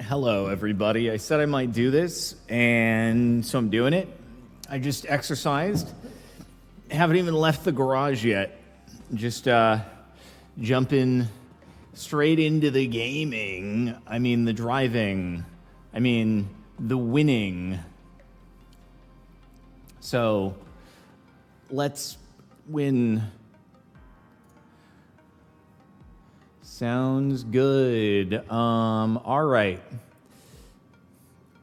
Hello, everybody. I said I might do this, and so I'm doing it. I just exercised. Haven't even left the garage yet. Just jumping straight into the gaming. I mean, the driving. I mean, the winning. So, let's win. Sounds good. All right.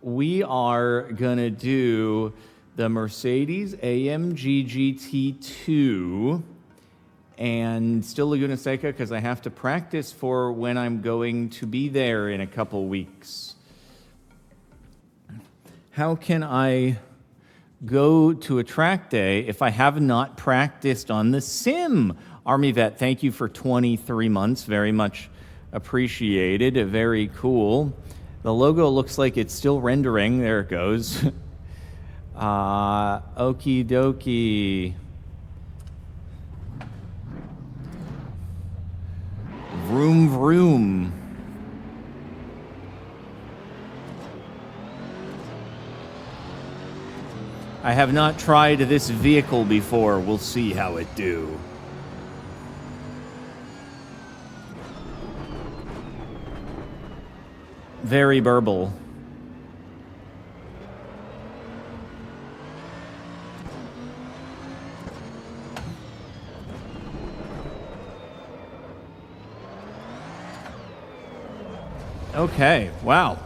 We are going to do the Mercedes AMG GT2 and still Laguna Seca because I have to practice for when I'm going to be there in a couple weeks. How can I go to a track day if I have not practiced on the sim? Army Vet, thank you for 23 months. Very much appreciated. Very cool. The logo looks like it's still rendering. There it goes. Okie dokie. Vroom vroom. I have not tried this vehicle before. We'll see how it do. Very burble. Okay, wow.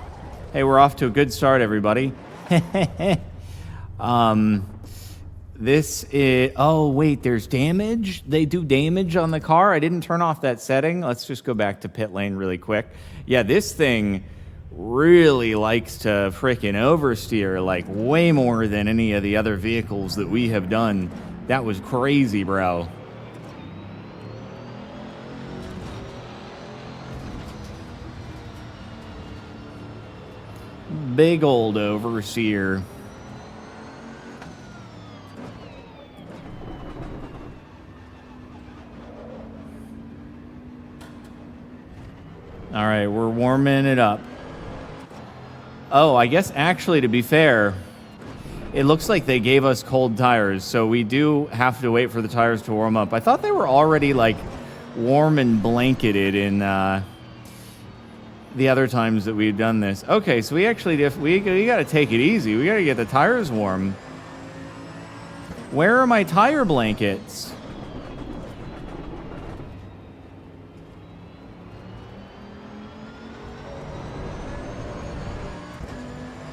Hey, we're off to a good start, everybody. This is... Oh, wait, there's damage? They do damage on the car? I didn't turn off that setting. Let's just go back to pit lane really quick. Yeah, this thing really likes to frickin' oversteer, like way more than any of the other vehicles that we have done. That was crazy, bro. Big old oversteer. All right, we're warming it up. Oh, I guess actually, to be fair, it looks like they gave us cold tires, so we do have to wait for the tires to warm up. I thought they were already, like, warm and blanketed in the other times that we've done this. Okay, so we actually, we got to take it easy. We got to get the tires warm. Where are my tire blankets?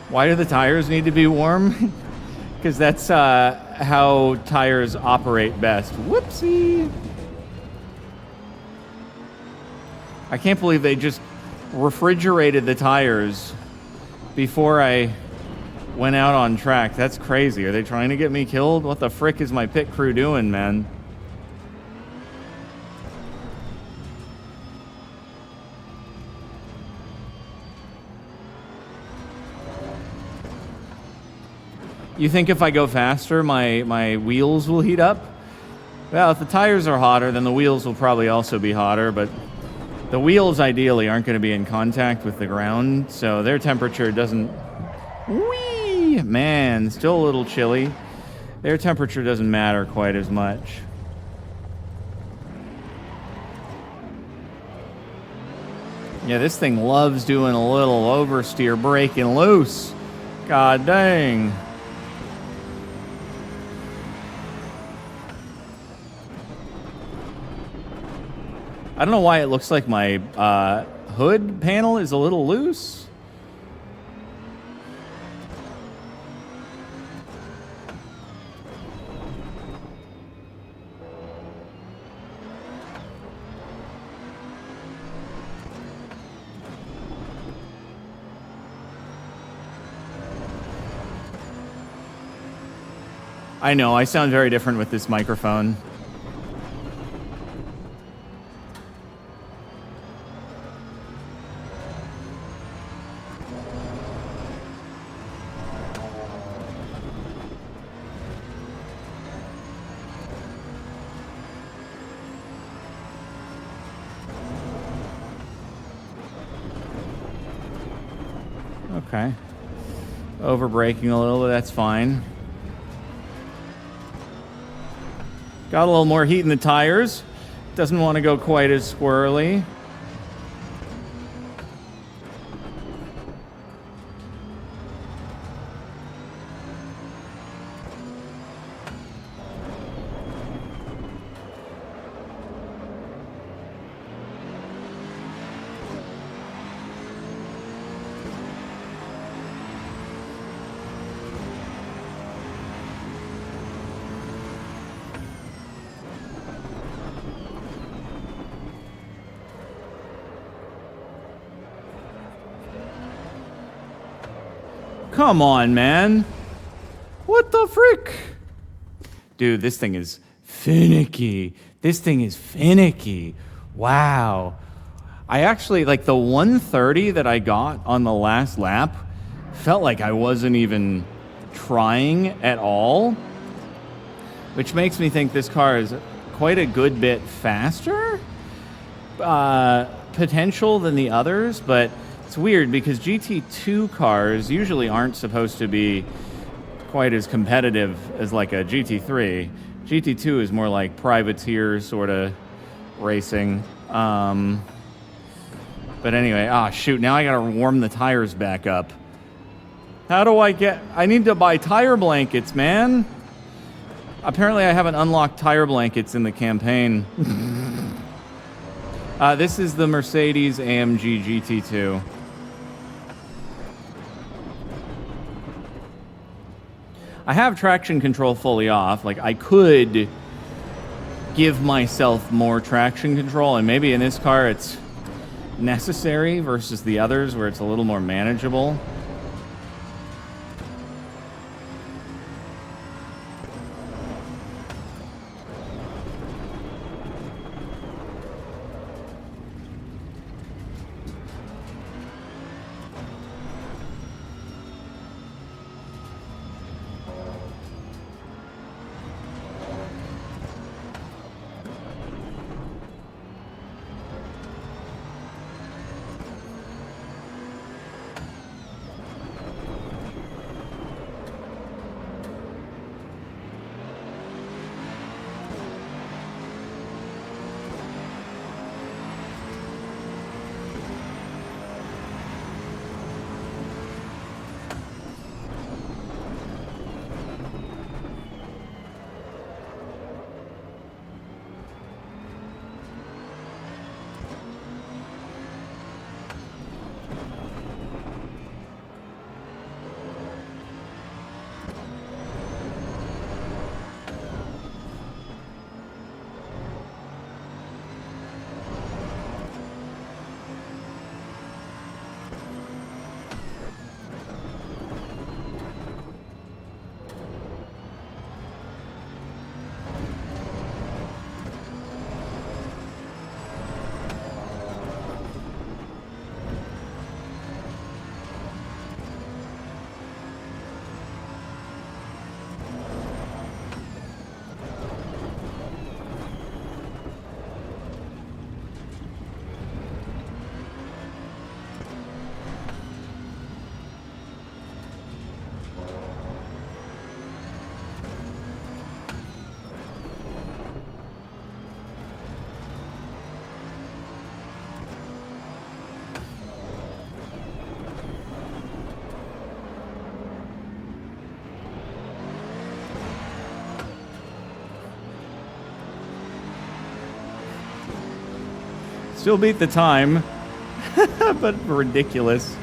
Why do the tires need to be warm? Because that's how tires operate best. Whoopsie. I can't believe they just refrigerated the tires before I went out on track. That's crazy. Are they trying to get me killed? What the frick is my pit crew doing, man? You think if I go faster, my wheels will heat up? Well, if the tires are hotter, then the wheels will probably also be hotter, but the wheels ideally aren't going to be in contact with the ground, so their temperature doesn't... Whee! Man, still a little chilly. Their temperature doesn't matter quite as much. Yeah, this thing loves doing a little oversteer, breaking loose. God dang. I don't know why it looks like my hood panel is a little loose. I know, I sound very different with this microphone. Okay. Over braking a little, but that's fine. Got a little more heat in the tires. Doesn't want to go quite as squirrely. Come on, man. What the frick? Dude, this thing is finicky. This thing is finicky. Wow. I actually, like the 130 that I got on the last lap, felt like I wasn't even trying at all, which makes me think this car is quite a good bit faster potential than the others, but it's weird because GT2 cars usually aren't supposed to be quite as competitive as like a GT3. GT2 is more like privateer sort of racing. But anyway, shoot, now I gotta warm the tires back up. How do I need to buy tire blankets, man. Apparently I haven't unlocked tire blankets in the campaign. This is the Mercedes AMG GT2. I have traction control fully off. Like, I could give myself more traction control, and maybe in this car it's necessary versus the others where it's a little more manageable. Still beat the time, but ridiculous.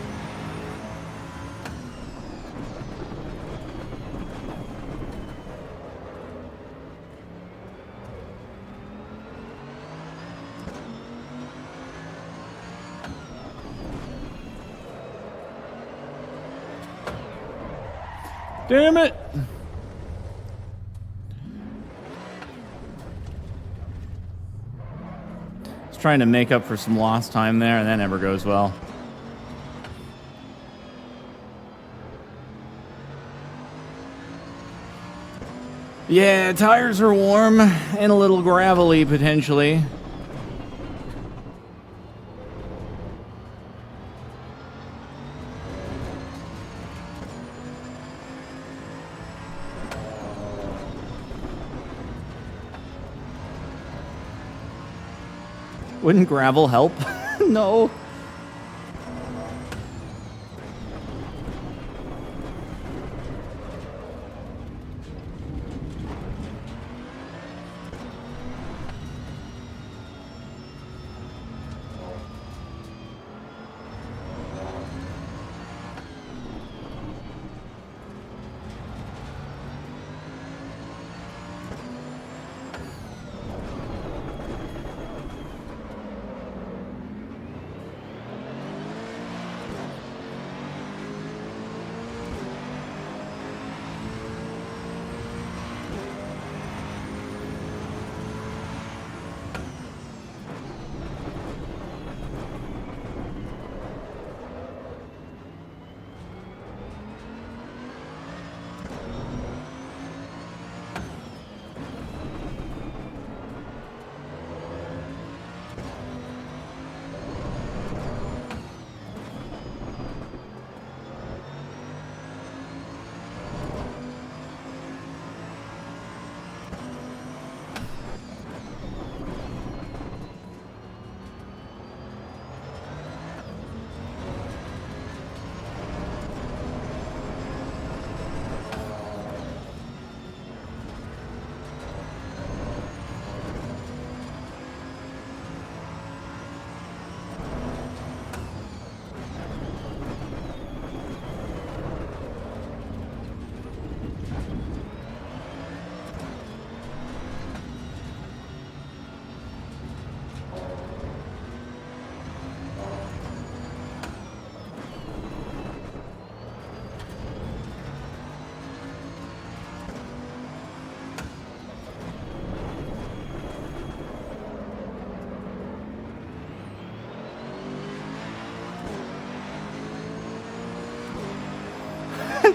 Damn it! Trying to make up for some lost time there, and that never goes well. Yeah, tires are warm and a little gravelly potentially. Wouldn't gravel help? No.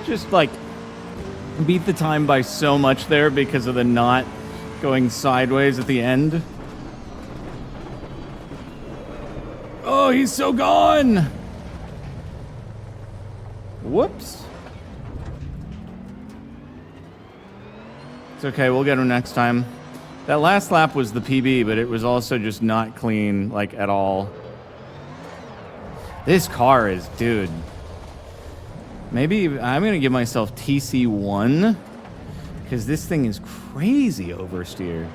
Just like beat the time by so much there because of the not going sideways at the end. Oh, he's so gone. Whoops. It's okay, we'll get him next time. That last lap was the PB, but it was also just not clean, like, at all. This car is, dude. Maybe I'm going to give myself TC1, because this thing is crazy oversteer.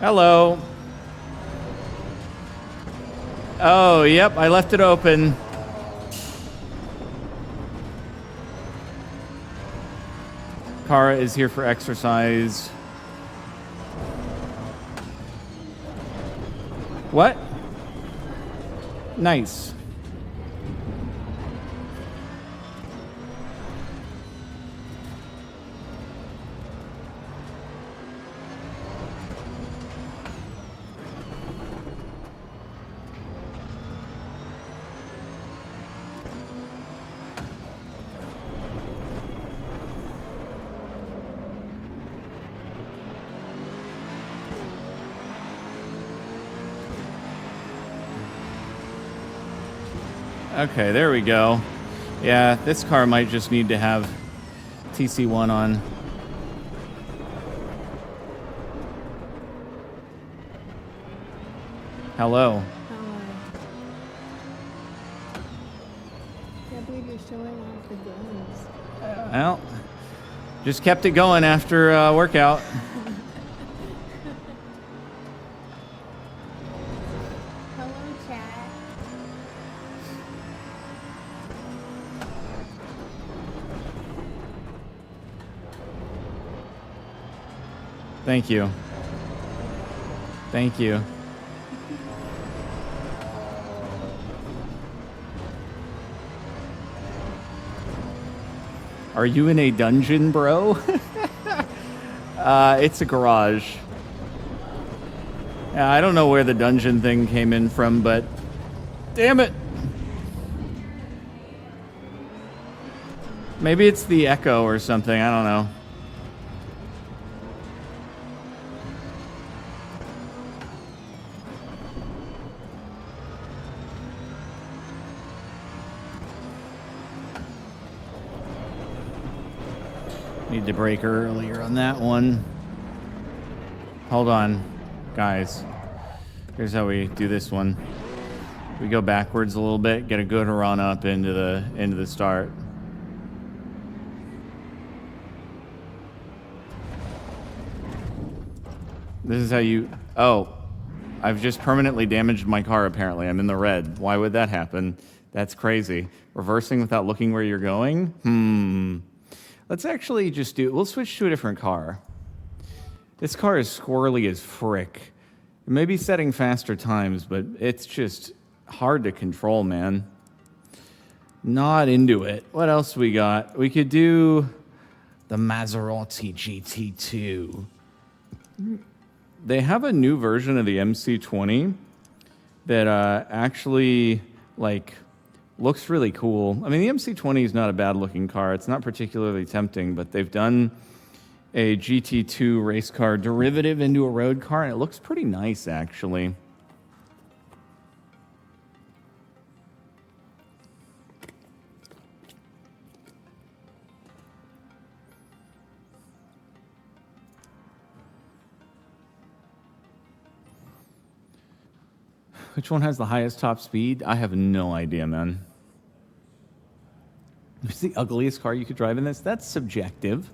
Hello. Oh, yep, I left it open. Kara is here for exercise. What? Nice. Okay, there we go. Yeah, this car might just need to have TC1 on. Hello. Can't believe you're showing off the guns. Well, just kept it going after workout. Hello, chat. Thank you. Thank you. Are you in a dungeon, bro? It's a garage. Yeah, I don't know where the dungeon thing came in from, but damn it. Maybe it's the echo or something. I don't know. Need to brake earlier on that one. Hold on, guys. Here's how we do this one. We go backwards a little bit, get a good run up into the start. This is how you... Oh, I've just permanently damaged my car, apparently. I'm in the red. Why would that happen? That's crazy. Reversing without looking where you're going? Let's actually just do... We'll switch to a different car. This car is squirrely as frick. It may be setting faster times, but it's just hard to control, man. Not into it. What else we got? We could do the Maserati GT2. They have a new version of the MC20 that actually, like, looks really cool. I mean, the MC20 is not a bad-looking car. It's not particularly tempting, but they've done a GT2 race car derivative into a road car, and it looks pretty nice, actually. Which one has the highest top speed? I have no idea, man. What's the ugliest car you could drive in this? That's subjective.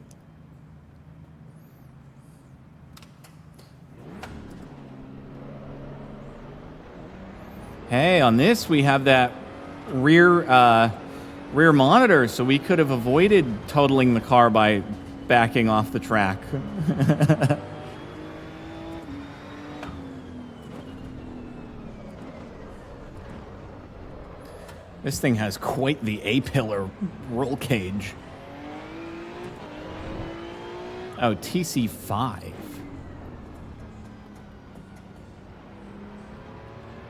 Hey, on this we have that rear monitor, so we could have avoided totaling the car by backing off the track. This thing has quite the A-pillar roll cage. Oh, TC5.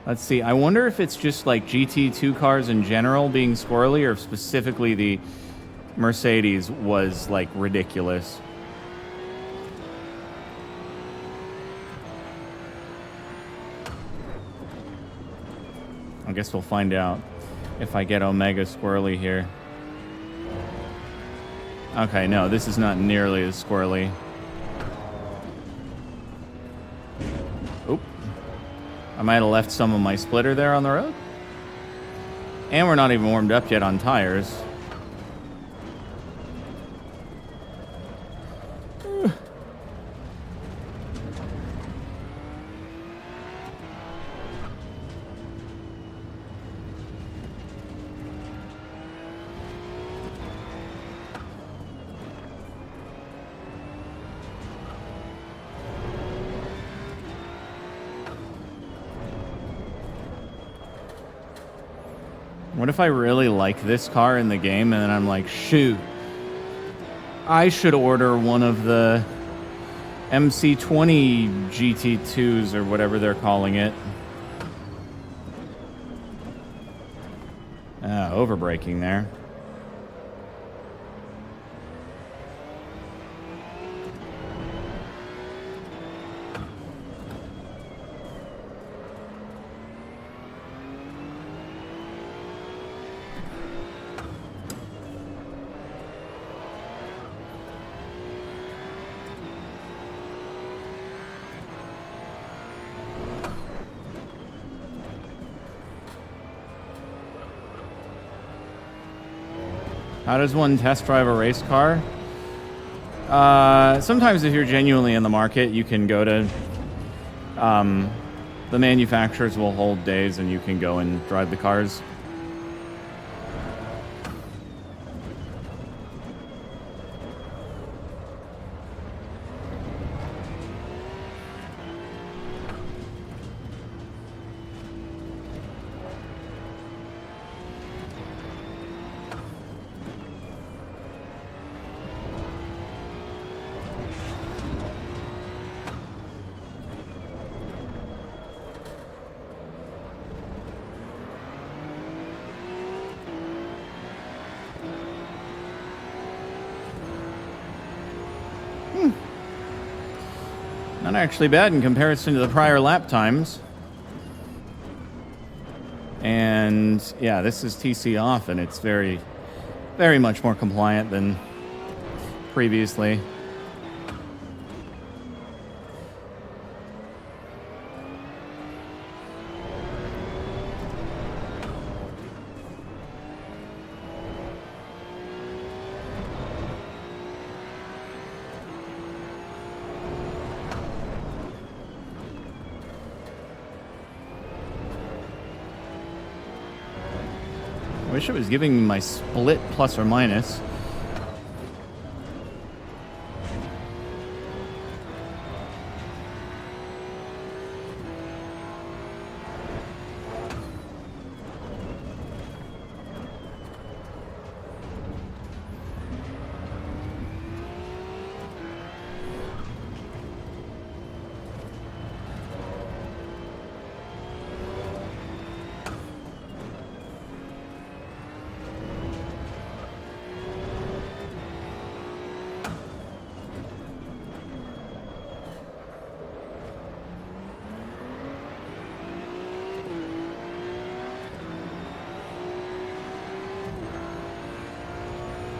Let's see. I wonder if it's just like GT2 cars in general being squirrely, or if specifically the Mercedes was like ridiculous. I guess we'll find out if I get Omega squirrely here. Okay, no, this is not nearly as squirrely. Oop. I might have left some of my splitter there on the road. And we're not even warmed up yet on tires. What if I really like this car in the game and then I'm like, shoot, I should order one of the MC20 GT2s or whatever they're calling it. Overbraking there. How does one test drive a race car? Sometimes if you're genuinely in the market, you can go to... the manufacturers will hold days and you can go and drive the cars. Not actually bad in comparison to the prior lap times. And yeah, this is TC off, and it's very, very much more compliant than previously. I wish it was giving me my split plus or minus.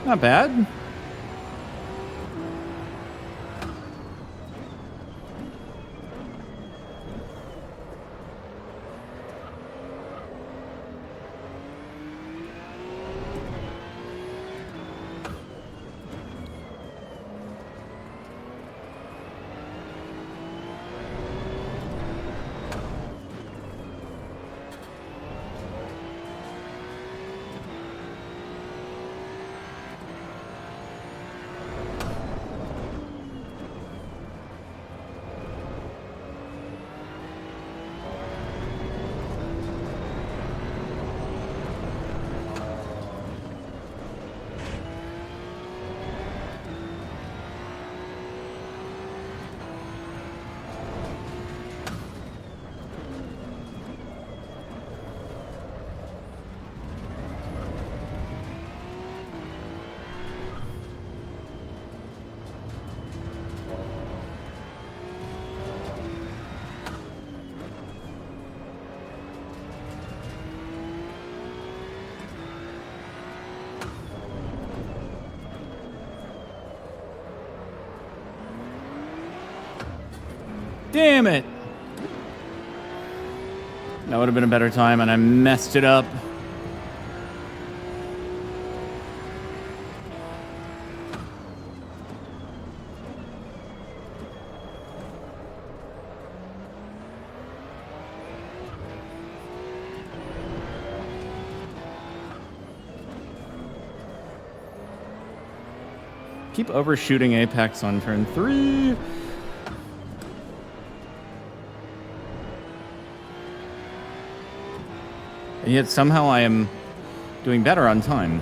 Not bad. Damn it! That would have been a better time, and I messed it up. Keep overshooting Apex on turn 3. And yet somehow I am doing better on time.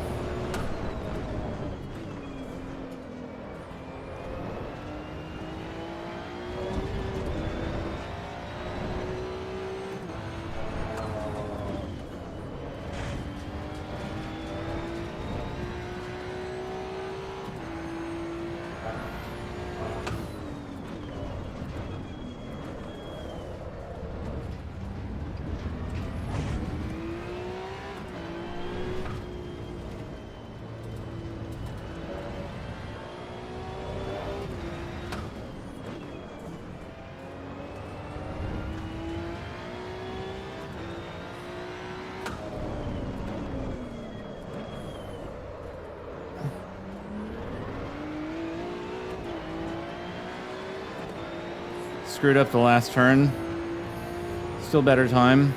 Screwed up the last turn. Still better time.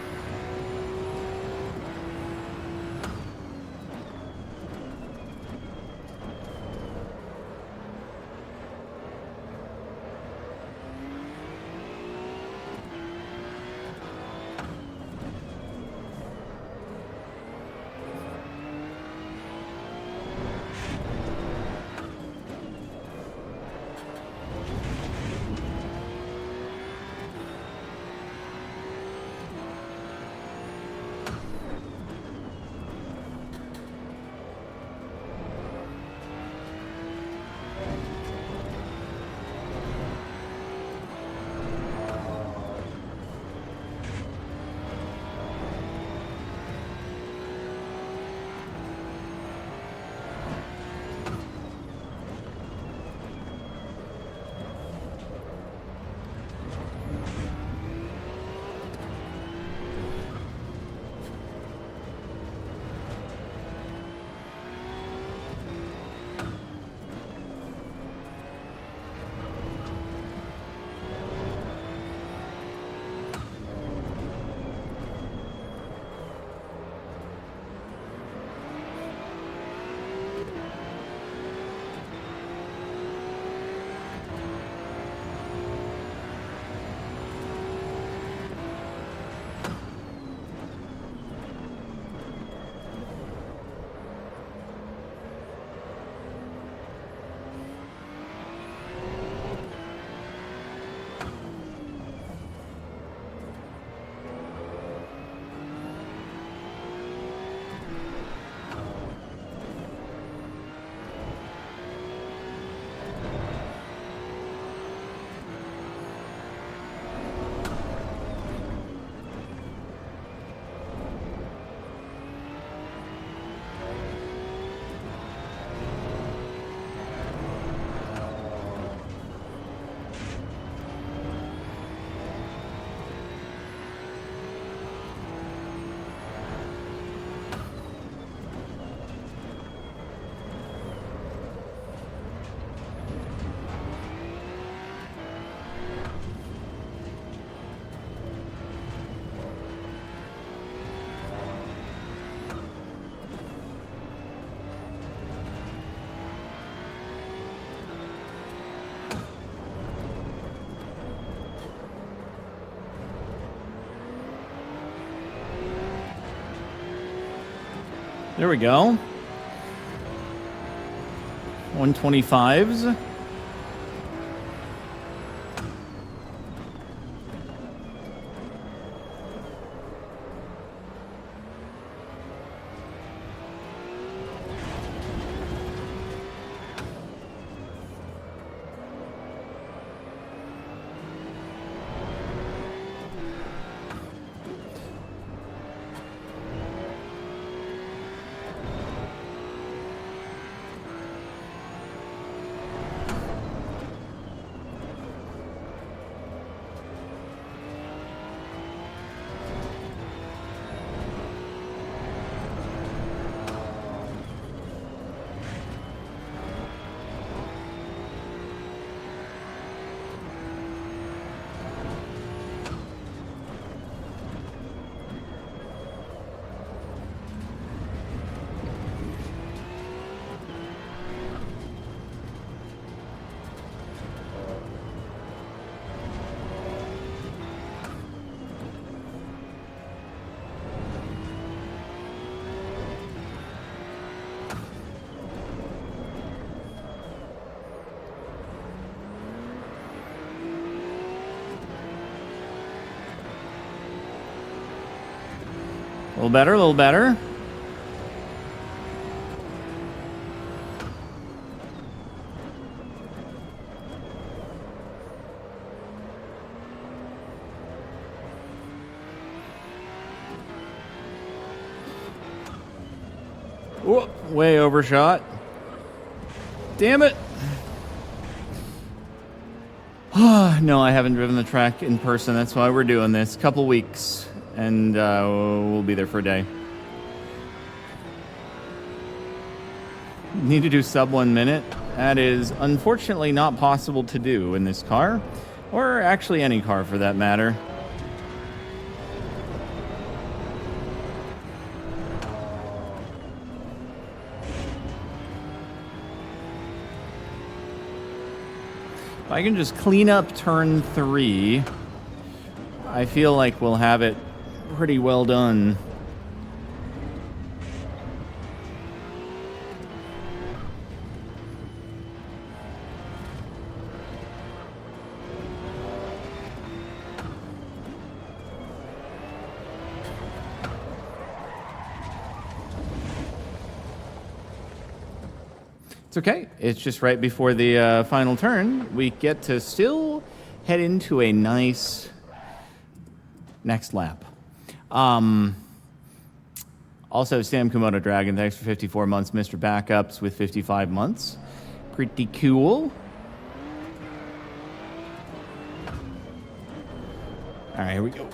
There we go. 125s. A little better, a little better. Whoop, way overshot. Damn it. No, I haven't driven the track in person. That's why we're doing this. Couple weeks, and we'll be there for a day. Need to do sub 1 minute. That is unfortunately not possible to do in this car. Or actually any car for that matter. If I can just clean up turn 3, I feel like we'll have it pretty well done. It's okay. It's just right before the final turn. We get to still head into a nice next lap. Also, Sam Komodo Dragon, thanks for 54 months. Mr. Backups with 55 months. Pretty cool. All right, here we go.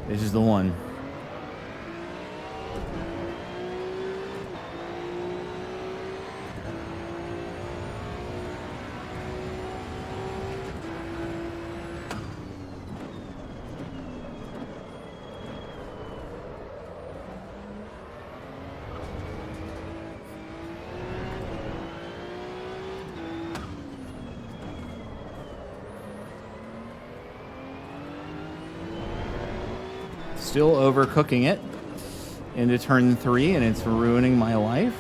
This is the one. Still overcooking it into turn 3, and it's ruining my life.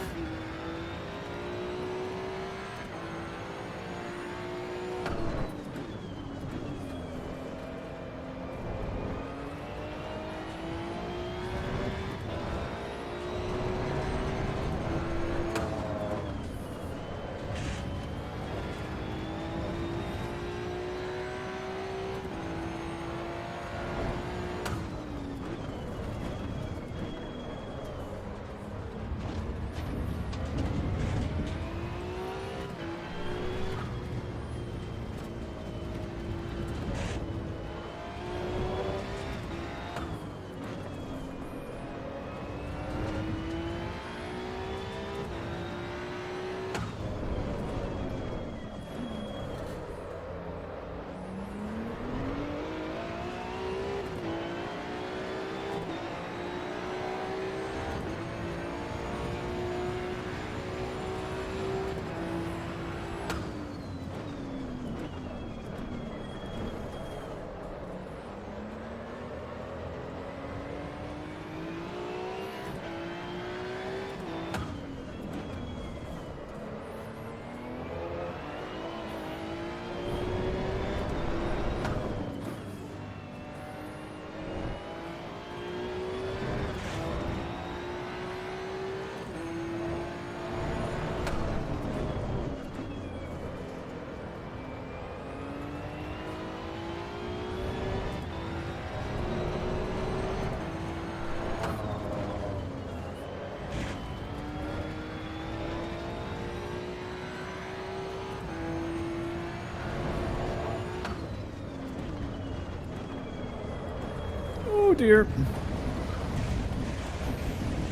Oh dear.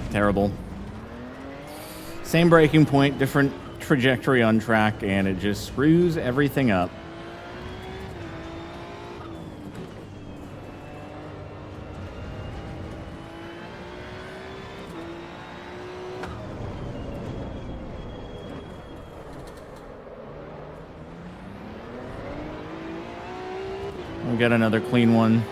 Terrible. Same breaking point, different trajectory on track, and it just screws everything up. We'll get another clean one.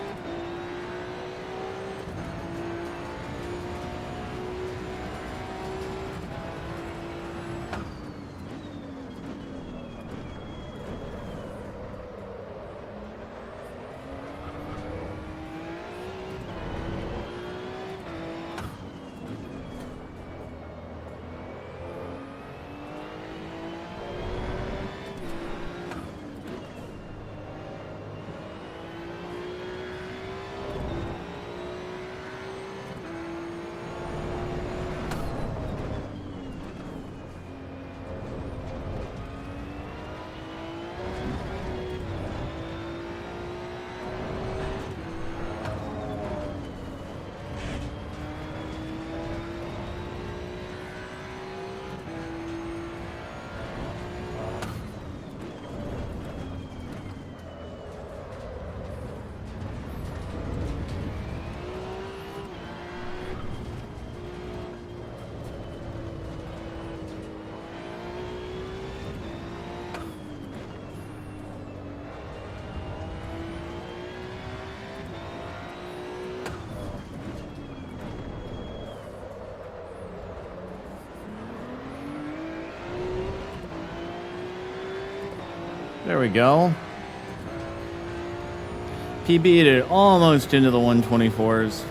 There we go. PB'd it almost into the 124s.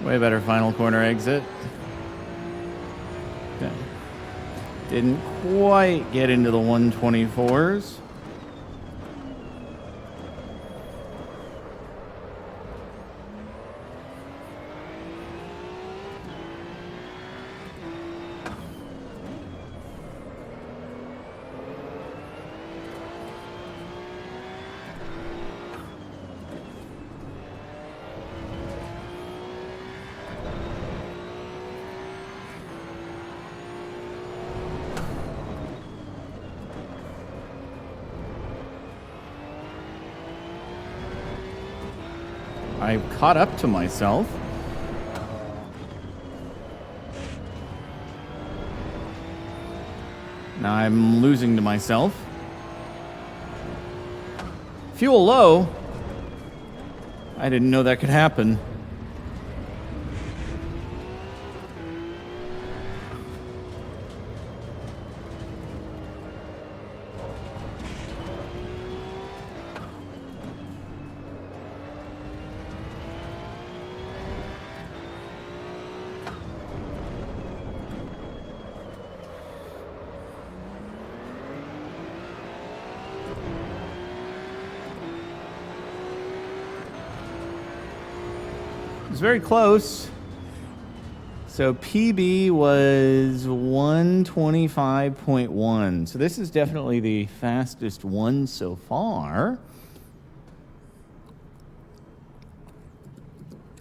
Way better final corner exit. Okay. Didn't quite get into the 124s. I caught up to myself. Now I'm losing to myself. Fuel low. I didn't know that could happen. It's very close. So PB was 125.1. So this is definitely the fastest one so far.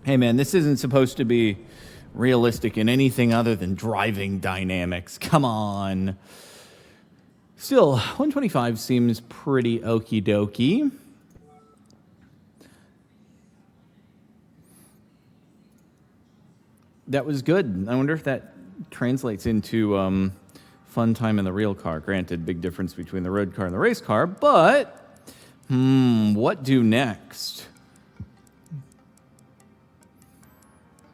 Hey man, this isn't supposed to be realistic in anything other than driving dynamics. Come on. Still, 125 seems pretty okie dokie. That was good. I wonder if that translates into fun time in the real car. Granted, big difference between the road car and the race car, but what do next?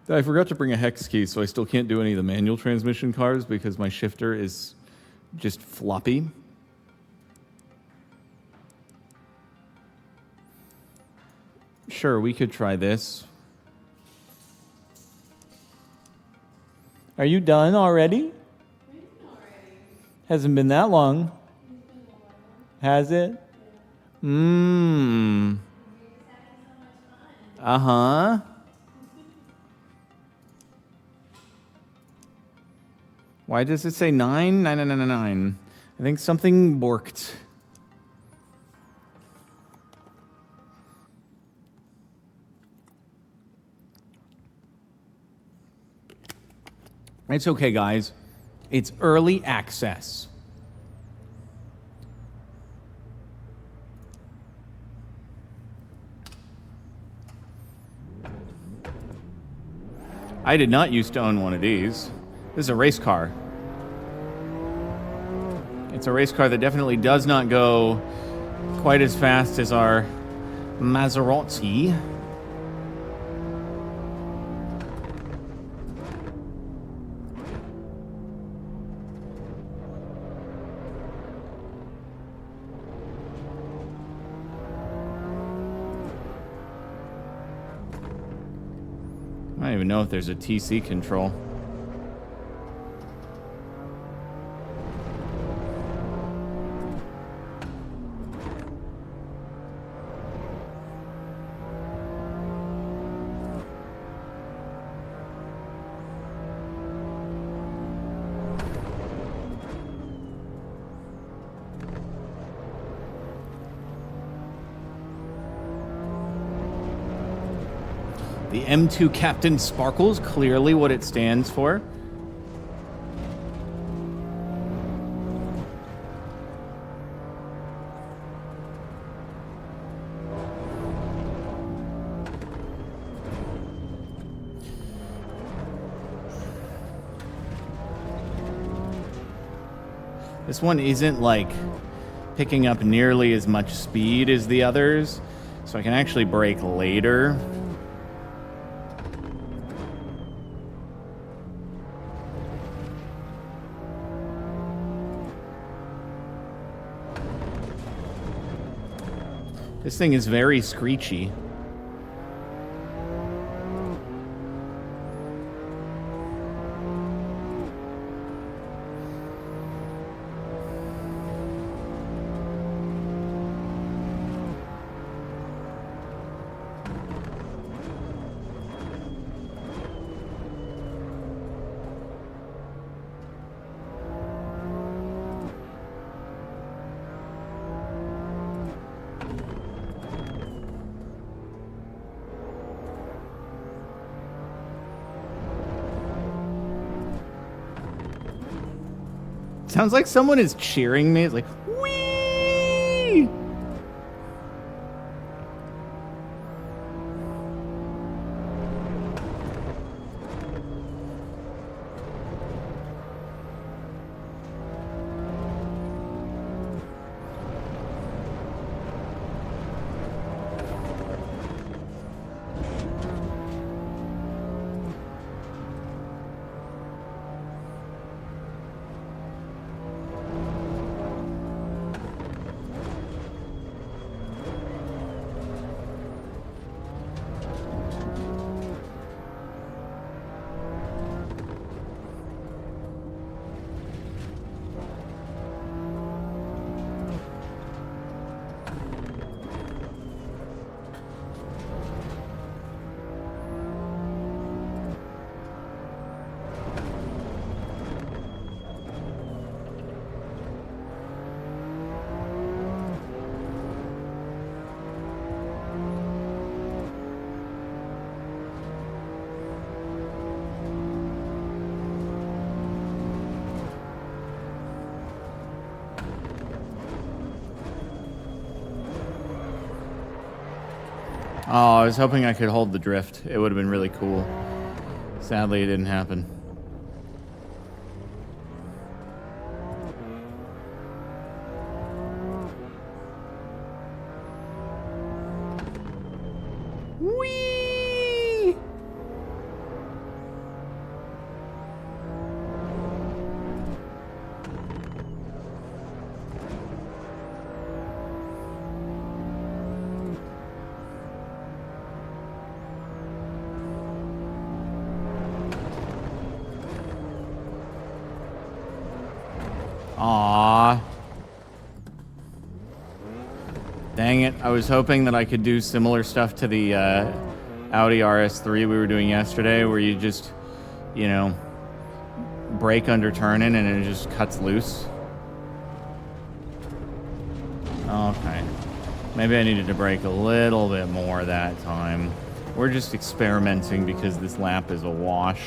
I forgot to bring a hex key, so I still can't do any of the manual transmission cars because my shifter is just floppy. Sure, we could try this. Are you done already? Hasn't been that long. Has it? Uh-huh. Why does it say 9? 9. I think something borked. It's okay, guys. It's early access. I did not used to own one of these. This is a race car. It's a race car that definitely does not go quite as fast as our Maserati. don't even know if there's a TC control. The M2 CaptainSparklez, clearly what it stands for. This one isn't like picking up nearly as much speed as the others, so I can actually brake later. This thing is very screechy. Sounds like someone is cheering me. It's like, whee! Oh, I was hoping I could hold the drift. It would have been really cool. Sadly, it didn't happen. Whee! Aww. Dang it. I was hoping that I could do similar stuff to the Audi RS3 we were doing yesterday, where you just, you know, brake under turning and it just cuts loose. Okay. Maybe I needed to brake a little bit more that time. We're just experimenting because this lap is a wash.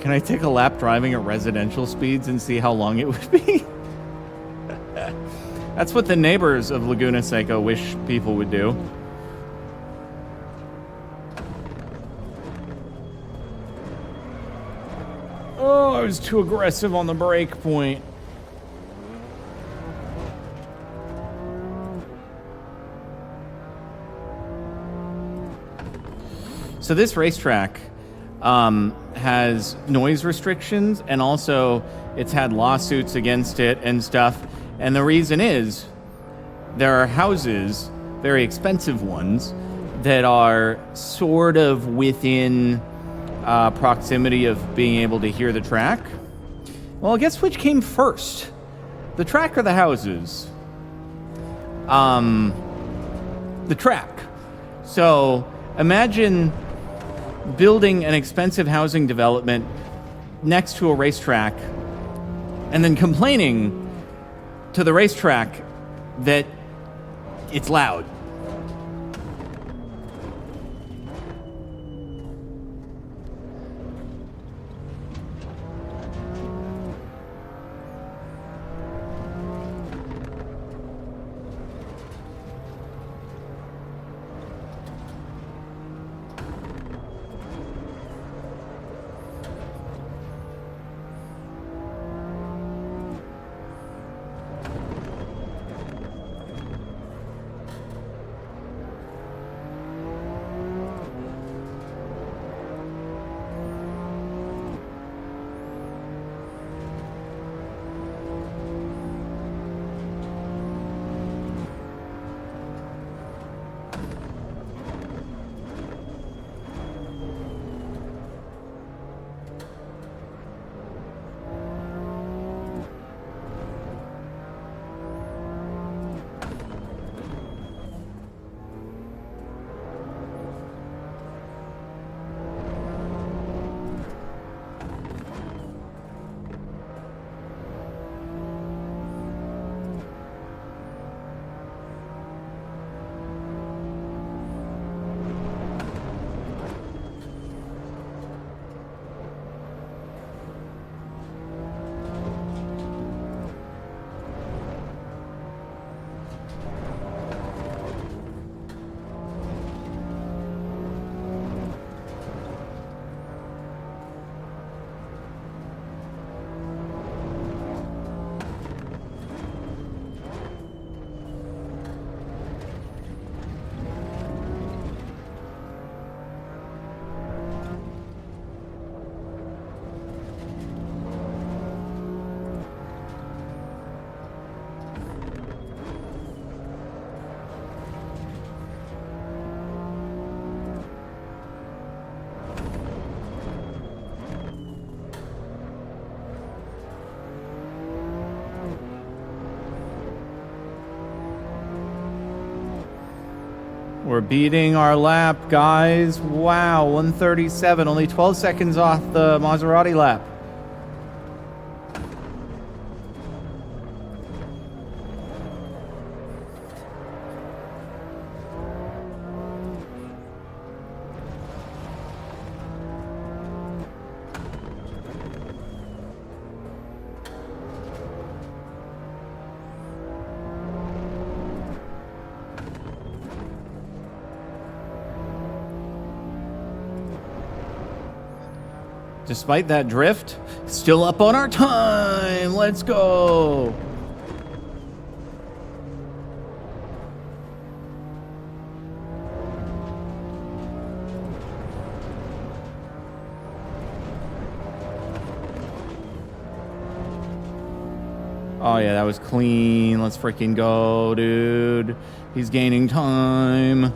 Can I take a lap driving at residential speeds and see how long it would be? That's what the neighbors of Laguna Seca wish people would do. Oh, I was too aggressive on the brake point. So this racetrack has noise restrictions, and also it's had lawsuits against it and stuff. And the reason is there are houses, very expensive ones, that are sort of within proximity of being able to hear the track. Well, guess which came first? The track or the houses? The track. So imagine building an expensive housing development next to a racetrack and then complaining to the racetrack that it's loud. We're beating our lap, guys. Wow, 137, only 12 seconds off the Maserati lap. Despite that drift, still up on our time. Let's go. Oh yeah, that was clean. Let's freaking go, dude. He's gaining time.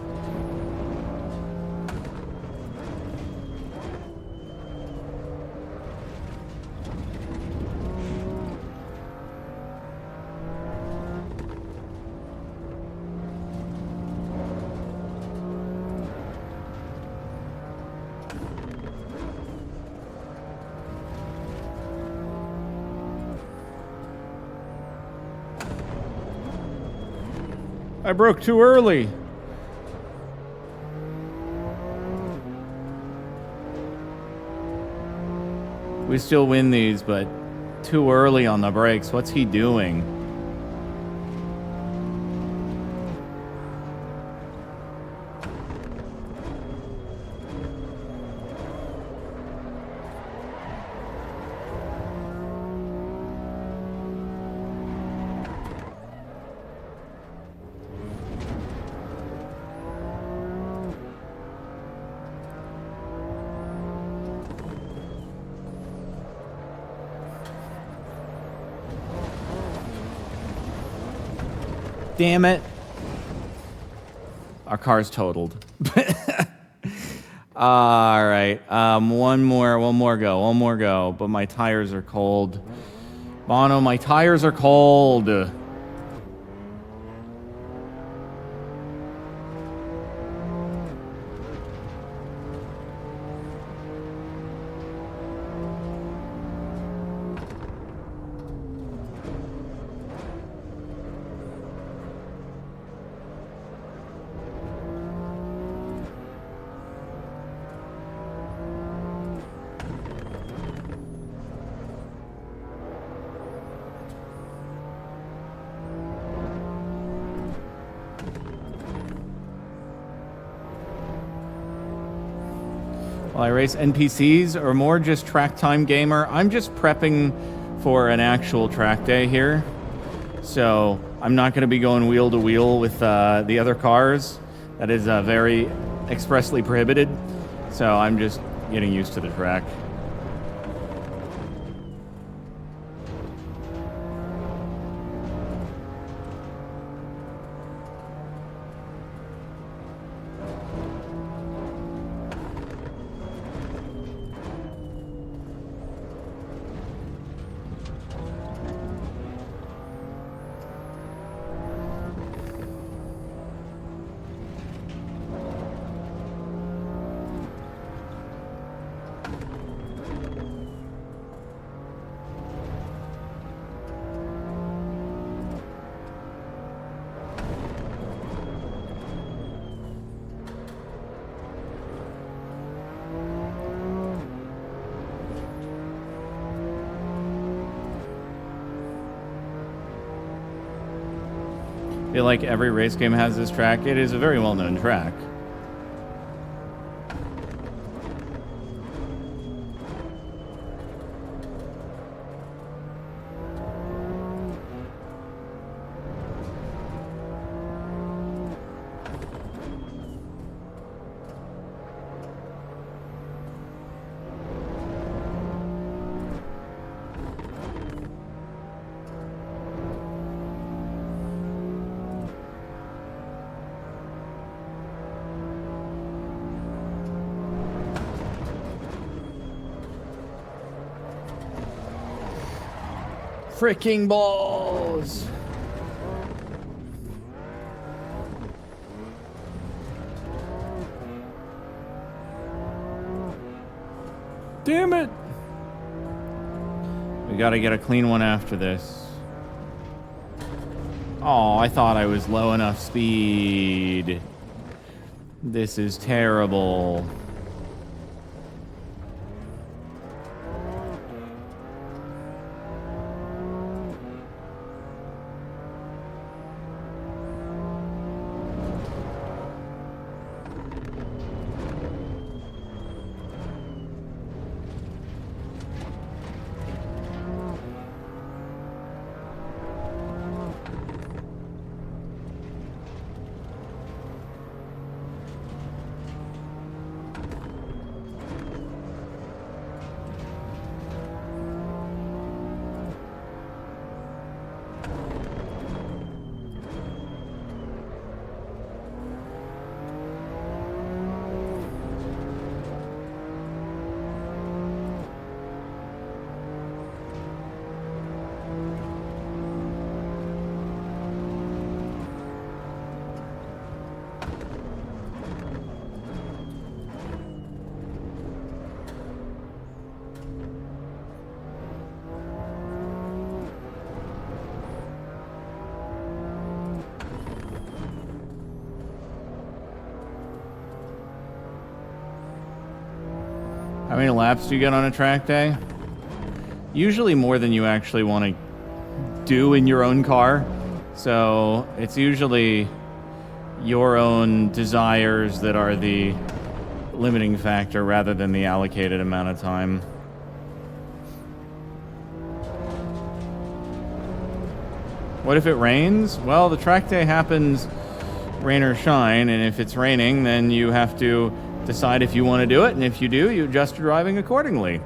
I broke too early. We still win these, but too early on the brakes. What's he doing? Damn it. Our car's totaled. All right. One more go. But my tires are cold. Bono, my tires are cold. While I race NPCs or more just track time gamer, I'm just prepping for an actual track day here. So I'm not going to be going wheel to wheel with the other cars. That is very expressly prohibited. So I'm just getting used to the track. I feel like every race game has this track. It is a very well-known track. Freaking balls! Damn it! We gotta get a clean one after this. Oh, I thought I was low enough speed. This is terrible. How many laps do you get on a track day? Usually more than you actually want to do in your own car. So it's usually your own desires that are the limiting factor rather than the allocated amount of time. What if it rains? Well, the track day happens rain or shine, and if it's raining, then you have to decide if you want to do it, and if you do, you adjust your driving accordingly.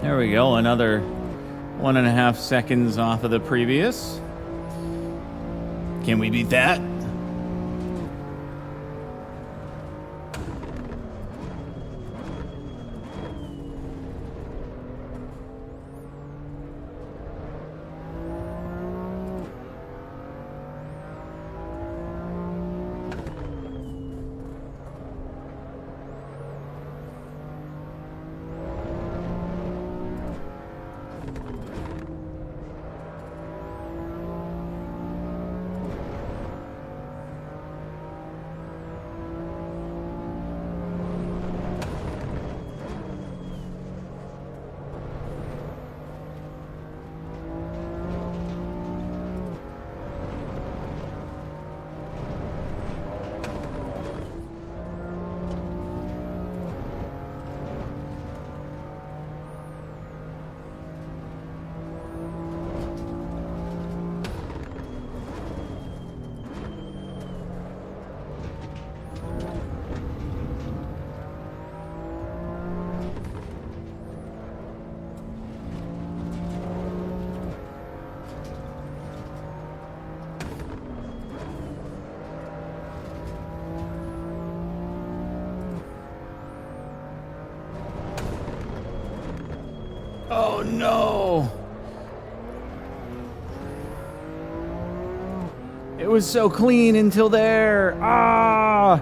There we go, another 1.5 seconds off of the previous. Can we beat that? Oh no! It was so clean until there. Ah!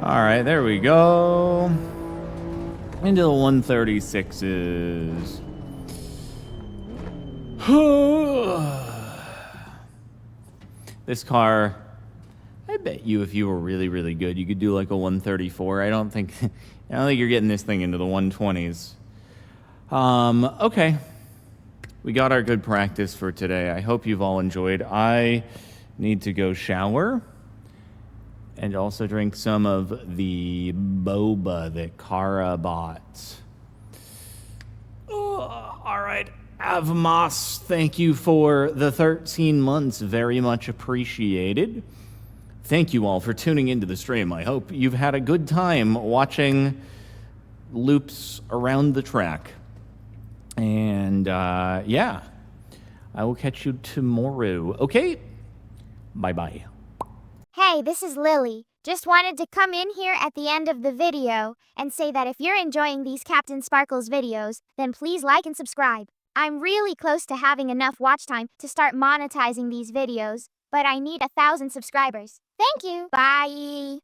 All right, there we go. Into the 136s. This car, I bet you if you were really, really good, you could do like a 134. I don't think you're getting this thing into the 120s. Okay. We got our good practice for today. I hope you've all enjoyed. I need to go shower and also drink some of the boba that Kara bought. All right, Avmas, thank you for the 13 months. Very much appreciated. Thank you all for tuning into the stream. I hope you've had a good time watching loops around the track. And yeah, I will catch you tomorrow. Okay? Bye-bye. Hey, this is Lily. Just wanted to come in here at the end of the video and say that if you're enjoying these CaptainSparklez videos, then please like and subscribe. I'm really close to having enough watch time to start monetizing these videos, but I need 1,000 subscribers. Thank you. Bye.